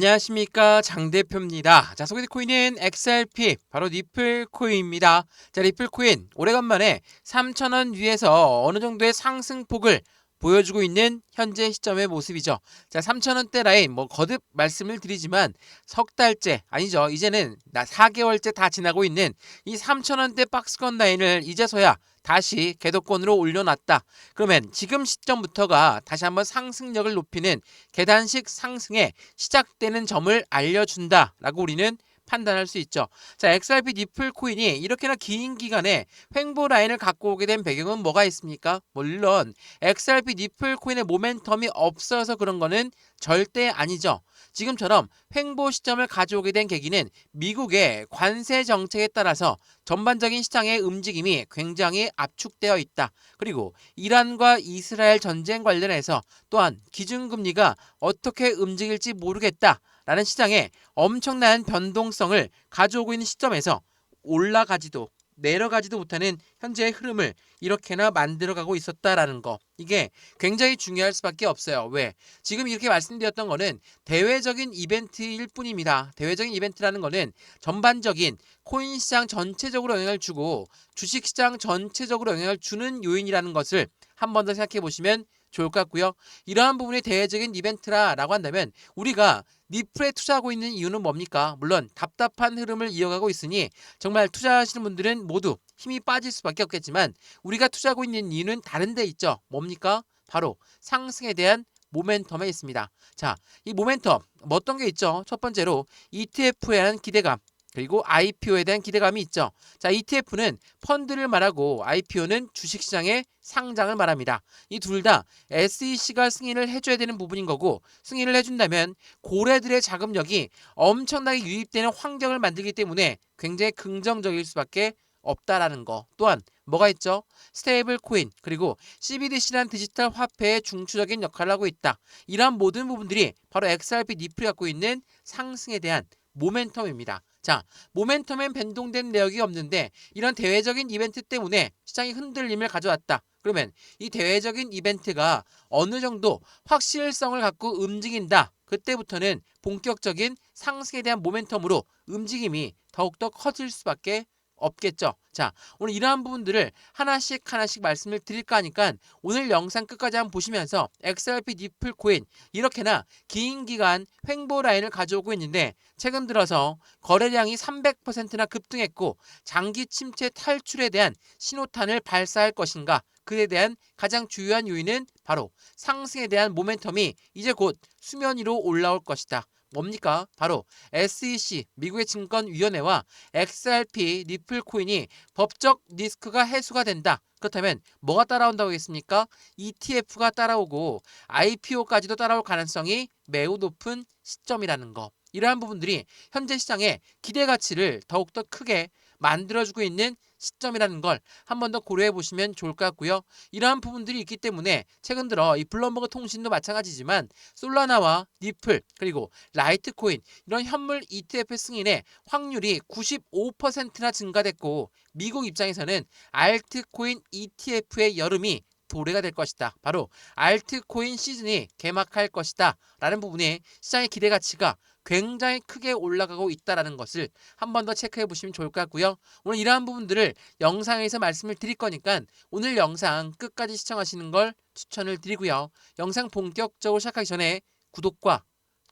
안녕하십니까, 장 대표입니다. 자, 소개될 코인은 XRP, 바로 리플 코인입니다. 자, 리플 코인 오래간만에 3,000원 위에서 어느 정도의 상승폭을 보여주고 있는 현재 시점의 모습이죠. 자, 3,000원대 라인 거듭 말씀을 드리지만 석 달째 아니죠. 이제는 4개월째 다 지나고 있는 이 3,000원대 박스권 라인을 이제서야 다시 궤도권으로 올려놨다. 그러면 지금 시점부터가 다시 한번 상승력을 높이는 계단식 상승에 시작되는 점을 알려준다라고 우리는 판단할 수 있죠. 자, XRP 리플 코인이 이렇게나 긴 기간에 횡보 라인을 갖고 오게 된 배경은 뭐가 있습니까? 물론 XRP 리플 코인의 모멘텀이 없어서 그런 거는 절대 아니죠. 지금처럼 횡보 시점을 가져오게 된 계기는 미국의 관세 정책에 따라서 전반적인 시장의 움직임이 굉장히 압축되어 있다. 그리고 이란과 이스라엘 전쟁 관련해서 또한 기준금리가 어떻게 움직일지 모르겠다. 라는 시장에 엄청난 변동성을 가져오고 있는 시점에서 올라가지도 내려가지도 못하는 현재의 흐름을 이렇게나 만들어가고 있었다라는 거. 이게 굉장히 중요할 수밖에 없어요. 왜? 지금 이렇게 말씀드렸던 거는 대외적인 이벤트일 뿐입니다. 대외적인 이벤트라는 거는 전반적인 코인 시장 전체적으로 영향을 주고 주식 시장 전체적으로 영향을 주는 요인이라는 것을 한 번 더 생각해 보시면 좋을 것 같고요. 이러한 부분이 대외적인 이벤트라고 한다면 우리가 리플에 투자하고 있는 이유는 뭡니까? 물론 답답한 흐름을 이어가고 있으니 정말 투자하시는 분들은 모두 힘이 빠질 수밖에 없겠지만 우리가 투자하고 있는 이유는 다른 데 있죠. 뭡니까? 바로 상승에 대한 모멘텀에 있습니다. 자, 이 모멘텀 어떤 게 있죠? 첫 번째로 ETF에 대한 기대감, 그리고 IPO에 대한 기대감이 있죠. 자, ETF는 펀드를 말하고 IPO는 주식시장의 상장을 말합니다. 이 둘 다 SEC가 승인을 해줘야 되는 부분인 거고, 승인을 해준다면 고래들의 자금력이 엄청나게 유입되는 환경을 만들기 때문에 굉장히 긍정적일 수밖에 없다라는 거. 또한 뭐가 있죠? 스테이블 코인, 그리고 CBDC라는 디지털 화폐의 중추적인 역할을 하고 있다. 이러한 모든 부분들이 바로 XRP 리플이 갖고 있는 상승에 대한 모멘텀입니다. 자, 모멘텀엔 변동된 내역이 없는데 이런 대외적인 이벤트 때문에 시장이 흔들림을 가져왔다. 그러면 이 대외적인 이벤트가 어느 정도 확실성을 갖고 움직인다. 그때부터는 본격적인 상승에 대한 모멘텀으로 움직임이 더욱더 커질 수밖에 없겠죠. 자, 오늘 이러한 부분들을 하나씩 말씀을 드릴까 하니까 오늘 영상 끝까지 한번 보시면서 XRP 리플 코인 이렇게나 긴 기간 횡보 라인을 가져오고 있는데 최근 들어서 거래량이 300%나 급등했고 장기 침체 탈출에 대한 신호탄을 발사할 것인가? 그에 대한 가장 주요한 요인은 바로 상승에 대한 모멘텀이 이제 곧 수면 위로 올라올 것이다. 뭡니까? 바로 SEC 미국의 증권위원회와 XRP 리플 코인이 법적 리스크가 해소가 된다. 그렇다면 뭐가 따라온다고 하겠습니까? ETF가 따라오고 IPO까지도 따라올 가능성이 매우 높은 시점이라는 거. 이러한 부분들이 현재 시장의 기대 가치를 더욱더 크게 만들어주고 있는 시점이라는 걸 한 번 더 고려해 보시면 좋을 것 같고요. 이러한 부분들이 있기 때문에 최근 들어 이 블룸버그 통신도 마찬가지지만 솔라나와 리플 그리고 라이트코인 이런 현물 ETF 승인의 확률이 95%나 증가됐고 미국 입장에서는 알트코인 ETF의 여름이 도래가 될 것이다. 바로 알트코인 시즌이 개막할 것이다. 라는 부분에 시장의 기대 가치가 굉장히 크게 올라가고 있다는 것을 한 번 더 체크해 보시면 좋을 것 같고요. 오늘 이러한 부분들을 영상에서 말씀을 드릴 거니까 오늘 영상 끝까지 시청하시는 걸 추천을 드리고요. 영상 본격적으로 시작하기 전에 구독과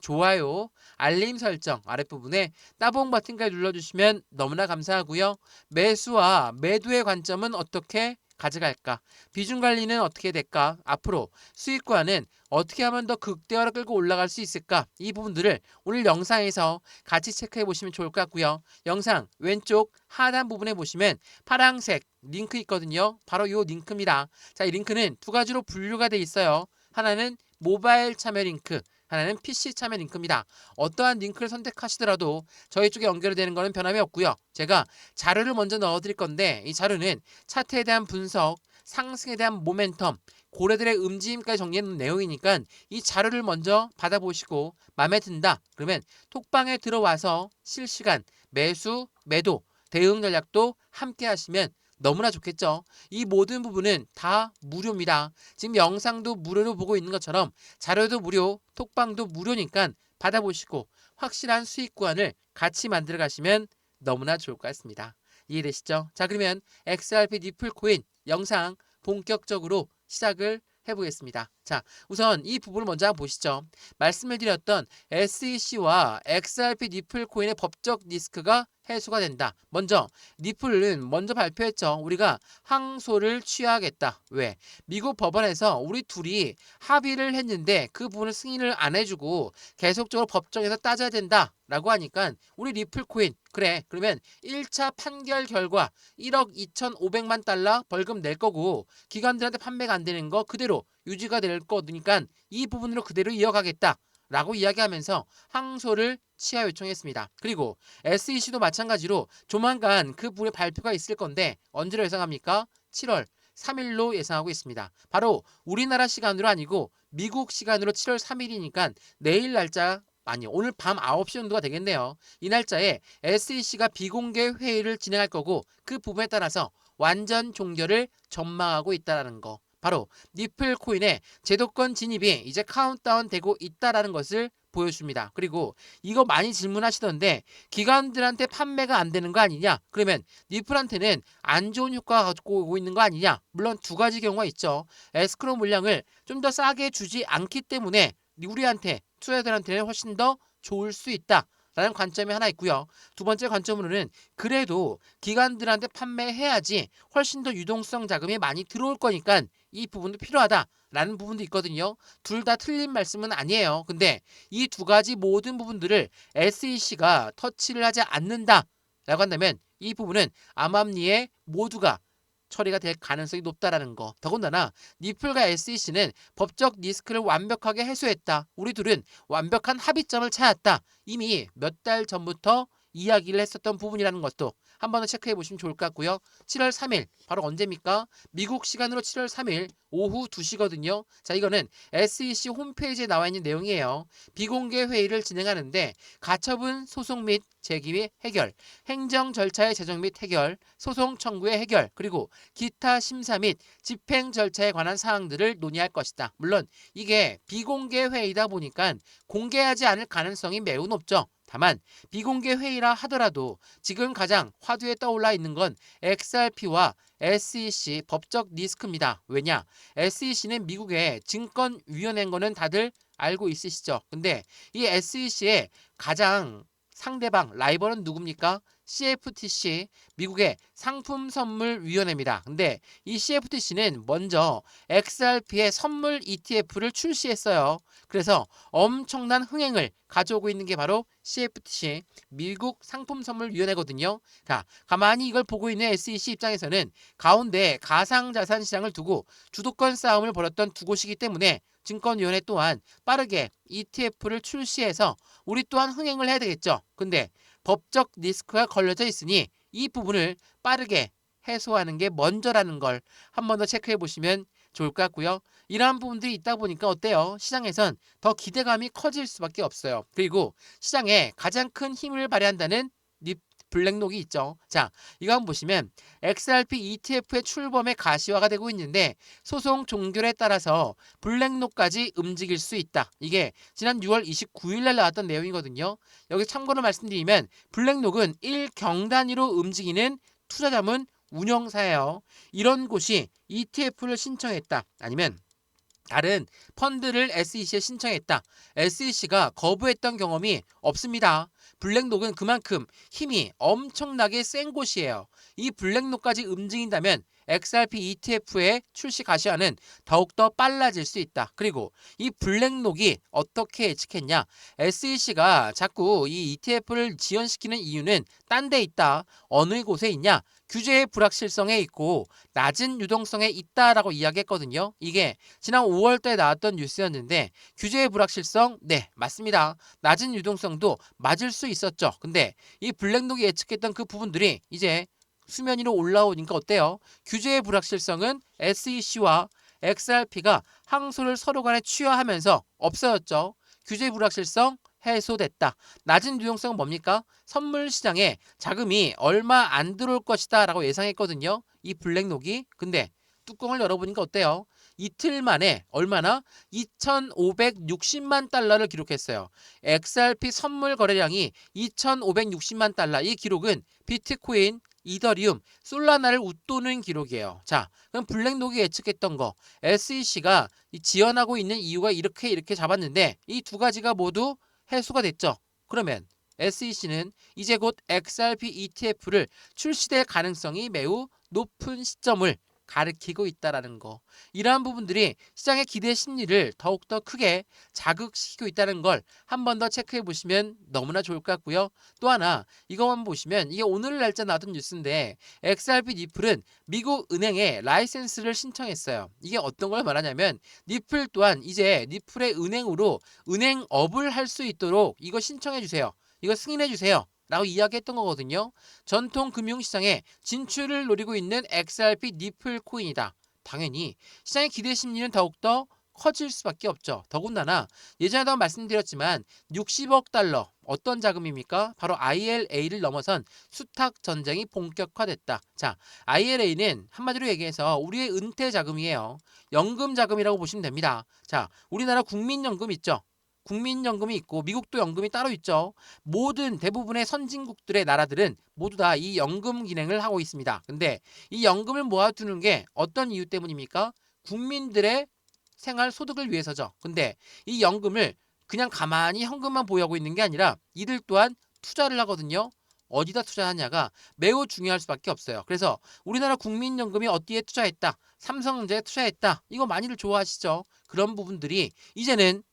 좋아요, 알림 설정 아랫부분에 따봉 버튼까지 눌러주시면 너무나 감사하고요. 매수와 매도의 관점은 어떻게 가져갈까? 비중 관리는 어떻게 될까? 앞으로 수익과는 어떻게 하면 더 극대화로 끌고 올라갈 수 있을까? 이 부분들을 오늘 영상에서 같이 체크해 보시면 좋을 것 같고요. 영상 왼쪽 하단 부분에 보시면 파란색 링크 있거든요. 바로 이 링크입니다. 자, 이 링크는 두 가지로 분류가 돼 있어요. 하나는 모바일 참여 링크, 하나는 PC 참여 링크입니다. 어떠한 링크를 선택하시더라도 저희 쪽에 연결되는 것은 변함이 없고요. 제가 자료를 먼저 넣어드릴 건데 이 자료는 차트에 대한 분석, 상승에 대한 모멘텀, 고래들의 움직임까지 정리해놓은 내용이니까 이 자료를 먼저 받아보시고 마음에 든다. 그러면 톡방에 들어와서 실시간 매수, 매도, 대응 전략도 함께 하시면 너무나 좋겠죠. 이 모든 부분은 다 무료입니다. 지금 영상도 무료로 보고 있는 것처럼 자료도 무료, 톡방도 무료니까 받아보시고 확실한 수익 구간을 같이 만들어 가시면 너무나 좋을 것 같습니다. 이해되시죠? 자, 그러면 XRP 니플 코인 영상 본격적으로 시작을 해보겠습니다. 자, 우선 이 부분을 먼저 한번 보시죠. 말씀을 드렸던 SEC와 XRP 니플 코인의 법적 리스크가 해소가 된다. 먼저 니플은 먼저 발표했죠. 우리가 항소를 취하겠다. 왜? 미국 법원에서 우리 둘이 합의를 했는데 그 부분을 승인을 안 해주고 계속적으로 법정에서 따져야 된다 라고 하니까 우리 리플 코인 그래 그러면 1차 판결 결과 1억 2,500만 달러 벌금 낼 거고 기관들한테 판매가 안 되는 거 그대로 유지가 될 거니까 이 부분으로 그대로 이어가겠다 라고 이야기하면서 항소를 취하 요청했습니다. 그리고 SEC도 마찬가지로 조만간 그 부분의 발표가 있을 건데 언제로 예상합니까? 7월 3일로 예상하고 있습니다. 바로 우리나라 시간으로 아니고 미국 시간으로 7월 3일이니까 내일 날짜 아니 오늘 밤 9시 정도가 되겠네요. 이 날짜에 SEC가 비공개 회의를 진행할 거고 그 부분에 따라서 완전 종결을 전망하고 있다는 거. 바로 니플 코인의 제도권 진입이 이제 카운트다운 되고 있다라는 것을 보여줍니다. 그리고 이거 많이 질문하시던데 기관들한테 판매가 안 되는 거 아니냐? 그러면 니플한테는 안 좋은 효과가 갖고 오고 있는 거 아니냐? 물론 두 가지 경우가 있죠. 에스크로 물량을 좀 더 싸게 주지 않기 때문에 우리한테 투자자들한테는 훨씬 더 좋을 수 있다. 라는 관점이 하나 있고요. 두 번째 관점으로는 그래도 기관들한테 판매해야지 훨씬 더 유동성 자금이 많이 들어올 거니까 이 부분도 필요하다라는 부분도 있거든요. 둘 다 틀린 말씀은 아니에요. 근데 이 두 가지 모든 부분들을 SEC가 터치를 하지 않는다라고 한다면 이 부분은 암암리에 모두가 처리가 될 가능성이 높다라는 거. 더군다나 니플과 SEC는 법적 리스크를 완벽하게 해소했다. 우리 둘은 완벽한 합의점을 찾았다. 이미 몇 달 전부터 이야기를 했었던 부분이라는 것도 한 번 더 체크해 보시면 좋을 것 같고요. 7월 3일 바로 언제입니까? 미국 시간으로 7월 3일 오후 2시거든요. 자, 이거는 SEC 홈페이지에 나와 있는 내용이에요. 비공개 회의를 진행하는데 가처분 소송 및 제기 및 해결, 행정 절차의 제정 및 해결, 소송 청구의 해결, 그리고 기타 심사 및 집행 절차에 관한 사항들을 논의할 것이다. 물론 이게 비공개 회의다 보니까 공개하지 않을 가능성이 매우 높죠. 다만 비공개 회의라 하더라도 지금 가장 화두에 떠올라 있는 건 XRP와 SEC 법적 리스크입니다. 왜냐? SEC는 미국의 증권위원회인 거는 다들 알고 있으시죠? 근데 이 SEC의 가장 상대방 라이벌은 누굽니까? CFTC, 미국의 상품선물위원회입니다. 근데 이 CFTC는 먼저 XRP의 선물 ETF를 출시했어요. 그래서 엄청난 흥행을 가져오고 있는 게 바로 CFTC, 미국 상품선물위원회거든요. 자, 가만히 이걸 보고 있는 SEC 입장에서는 가운데 가상자산 시장을 두고 주도권 싸움을 벌였던 두 곳이기 때문에 증권위원회 또한 빠르게 ETF를 출시해서 우리 또한 흥행을 해야 되겠죠. 근데 법적 리스크가 걸려져 있으니 이 부분을 빠르게 해소하는 게 먼저라는 걸 한 번 더 체크해 보시면 좋을 것 같고요. 이러한 부분들이 있다 보니까 어때요? 시장에선 더 기대감이 커질 수밖에 없어요. 그리고 시장에 가장 큰 힘을 발휘한다는 블랙록이 있죠. 자, 이거 한번 보시면 XRP ETF의 출범에 가시화가 되고 있는데 소송 종결에 따라서 블랙록까지 움직일 수 있다. 이게 지난 6월 29일 날 나왔던 내용이거든요. 여기 참고로 말씀드리면 블랙록은 1경 단위로 움직이는 투자자문 운영사예요. 이런 곳이 ETF를 신청했다. 아니면 다른 펀드를 SEC에 신청했다. SEC가 거부했던 경험이 없습니다. 블랙록은 그만큼 힘이 엄청나게 센 곳이에요. 이 블랙록까지 움직인다면 XRP ETF의 출시 가시화는 더욱더 빨라질 수 있다. 그리고 이 블랙록이 어떻게 예측했냐? SEC가 자꾸 이 ETF를 지연시키는 이유는 딴 데 있다. 어느 곳에 있냐? 규제의 불확실성에 있고 낮은 유동성에 있다라고 이야기했거든요. 이게 지난 5월달에 나왔던 뉴스였는데 규제의 불확실성? 네, 맞습니다. 낮은 유동성도 맞을 수 있었죠. 근데 이 블랙록이 예측했던 그 부분들이 이제 수면 위로 올라오니까 어때요? 규제의 불확실성은 SEC와 XRP가 항소를 서로 간에 취하하면서 없어졌죠. 규제 불확실성 해소됐다. 낮은 유동성은 뭡니까? 선물 시장에 자금이 얼마 안 들어올 것이다 라고 예상했거든요. 이 블랙록이. 근데 뚜껑을 열어보니까 어때요? 이틀 만에 얼마나 2,560만 달러를 기록했어요. XRP 선물 거래량이 2,560만 달러. 이 기록은 비트코인, 이더리움, 솔라나를 웃도는 기록이에요. 자, 그럼 블랙록이 예측했던 거 SEC가 지연하고 있는 이유가 이렇게 잡았는데 이 두 가지가 모두 해소가 됐죠. 그러면 SEC는 이제 곧 XRP ETF를 출시될 가능성이 매우 높은 시점을 가리키고 있다라는 거. 이러한 부분들이 시장의 기대 심리를 더욱더 크게 자극시키고 있다는 걸 한 번 더 체크해 보시면 너무나 좋을 것 같고요. 또 하나 이것만 보시면 이게 오늘 날짜 나왔던 뉴스인데 XRP 니플은 미국 은행에 라이센스를 신청했어요. 이게 어떤 걸 말하냐면 니플 또한 이제 니플의 은행으로 은행업을 할 수 있도록 이거 신청해 주세요. 이거 승인해 주세요. 라고 이야기했던 거거든요. 전통 금융시장에 진출을 노리고 있는 XRP 니플 코인이다. 당연히 시장의 기대 심리는 더욱더 커질 수밖에 없죠. 더군다나 예전에도 말씀드렸지만 60억 달러 어떤 자금입니까? 바로 ILA를 넘어선 수탁 전쟁이 본격화됐다. 자, ILA는 한마디로 얘기해서 우리의 은퇴 자금이에요. 연금 자금이라고 보시면 됩니다. 자, 우리나라 국민연금 있죠. 국민연금이 있고 미국도 연금이 따로 있죠. 모든 대부분의 선진국들의 나라들은 모두 다 이 연금 기능을 하고 있습니다. 근데 이 연금을 모아두는 게 어떤 이유 때문입니까? 국민들의 생활 소득을 위해서죠. 근데 이 연금을 그냥 가만히 현금만 보유하고 있는 게 아니라 이들 또한 투자를 하거든요. 어디다 투자하냐가 매우 중요할 수밖에 없어요. 그래서 우리나라 국민연금이 어디에 투자했다, 삼성전자에 투자했다, 이거 많이들 좋아하시죠. 그런 부분들이 이제는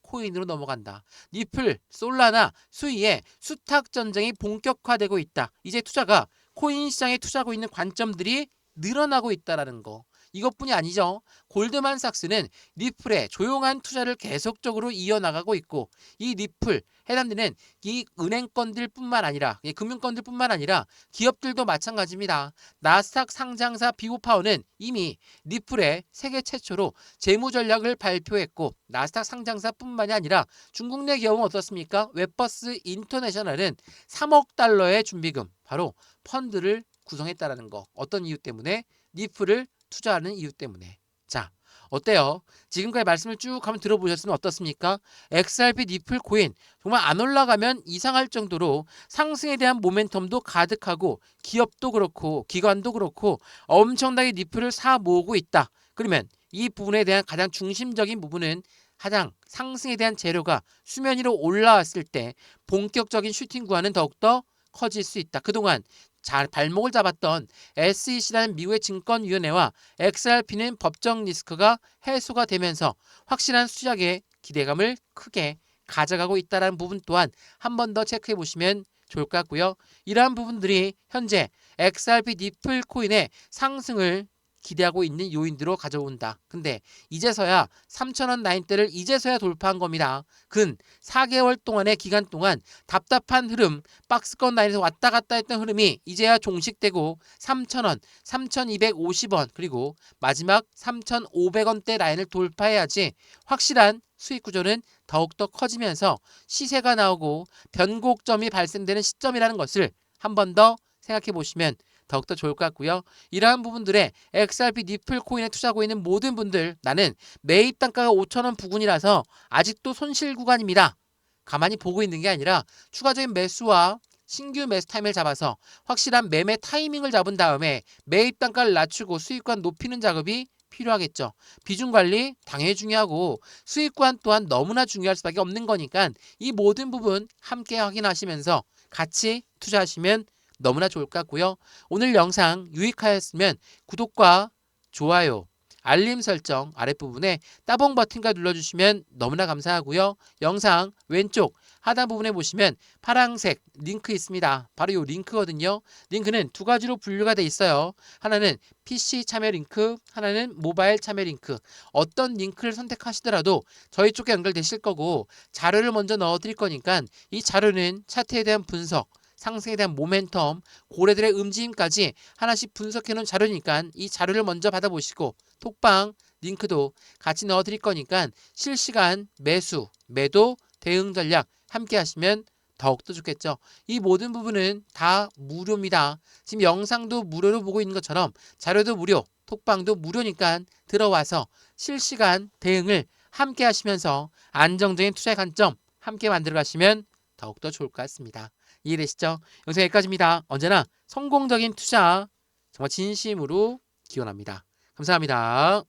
코인으로 넘어간다. 니플, 솔라나, 수위에 수탁 전쟁이 본격화되고 있다. 이제 투자가 코인 시장에 투자하고 있는 관점들이 늘어나고 있다라는 거. 이것뿐이 아니죠. 골드만삭스는 니플에 조용한 투자를 계속적으로 이어나가고 있고 이 니플 해당되는 이 은행권들뿐만 아니라 금융권들뿐만 아니라 기업들도 마찬가지입니다. 나스닥 상장사 비고파워는 이미 니플에 세계 최초로 재무 전략을 발표했고 나스닥 상장사뿐만이 아니라 중국 내 기업은 어떻습니까? 웹버스 인터내셔널은 3억 달러의 준비금 바로 펀드를 구성했다라는 거. 어떤 이유 때문에? 니플을 투자하는 이유 때문에. 자, 어때요? 지금까지 말씀을 쭉 한번 들어보셨으면 어떻습니까? XRP 니플 코인 정말 안 올라가면 이상할 정도로 상승에 대한 모멘텀도 가득하고 기업도 그렇고 기관도 그렇고 엄청나게 니플을 사 모으고 있다. 그러면 이 부분에 대한 가장 중심적인 부분은 가장 상승에 대한 재료가 수면 위로 올라왔을 때 본격적인 슈팅 구간은 더욱더 커질 수 있다. 그동안 잘 발목을 잡았던 SEC라는 미국의 증권위원회와 XRP는 법적 리스크가 해소가 되면서 확실한 수작의 기대감을 크게 가져가고 있다는 부분 또한 한 번 더 체크해 보시면 좋을 것 같고요. 이러한 부분들이 현재 XRP 니플 코인의 상승을 기대하고 있는 요인으로 가져온다. 근데 이제서야 3,000원 라인대를 이제서야 돌파한 겁니다. 근 4개월 동안의 기간 동안 답답한 흐름, 박스권 라인에서 왔다 갔다 했던 흐름이 이제야 종식되고 3,000원, 3,250원 그리고 마지막 3,500원대 라인을 돌파해야지 확실한 수익 구조는 더욱더 커지면서 시세가 나오고 변곡점이 발생되는 시점이라는 것을 한 번 더 생각해 보시면 더욱더 좋을 것 같고요. 이러한 부분들에 XRP 니플 코인에 투자하고 있는 모든 분들 나는 매입 단가가 5,000원 부근이라서 아직도 손실 구간입니다. 가만히 보고 있는 게 아니라 추가적인 매수와 신규 매수 타임을 잡아서 확실한 매매 타이밍을 잡은 다음에 매입 단가를 낮추고 수익권 높이는 작업이 필요하겠죠. 비중 관리 당연히 중요하고 수익권 또한 너무나 중요할 수밖에 없는 거니까 이 모든 부분 함께 확인하시면서 같이 투자하시면 너무나 좋을 것 같고요. 오늘 영상 유익하였으면 구독과 좋아요, 알림 설정 아랫부분에 따봉 버튼과 눌러주시면 너무나 감사하고요. 영상 왼쪽 하단 부분에 보시면 파란색 링크 있습니다. 바로 이 링크거든요. 링크는 두 가지로 분류가 돼 있어요. 하나는 PC 참여 링크, 하나는 모바일 참여 링크. 어떤 링크를 선택하시더라도 저희 쪽에 연결되실 거고 자료를 먼저 넣어드릴 거니까 이 자료는 차트에 대한 분석, 상승에 대한 모멘텀, 고래들의 움직임까지 하나씩 분석해놓은 자료니까 이 자료를 먼저 받아보시고 톡방 링크도 같이 넣어드릴 거니까 실시간 매수, 매도, 대응 전략 함께 하시면 더욱더 좋겠죠. 이 모든 부분은 다 무료입니다. 지금 영상도 무료로 보고 있는 것처럼 자료도 무료, 톡방도 무료니까 들어와서 실시간 대응을 함께 하시면서 안정적인 투자의 관점 함께 만들어 가시면 더욱더 좋을 것 같습니다. 이해되시죠? 영상 여기까지입니다. 언제나 성공적인 투자 정말 진심으로 기원합니다. 감사합니다.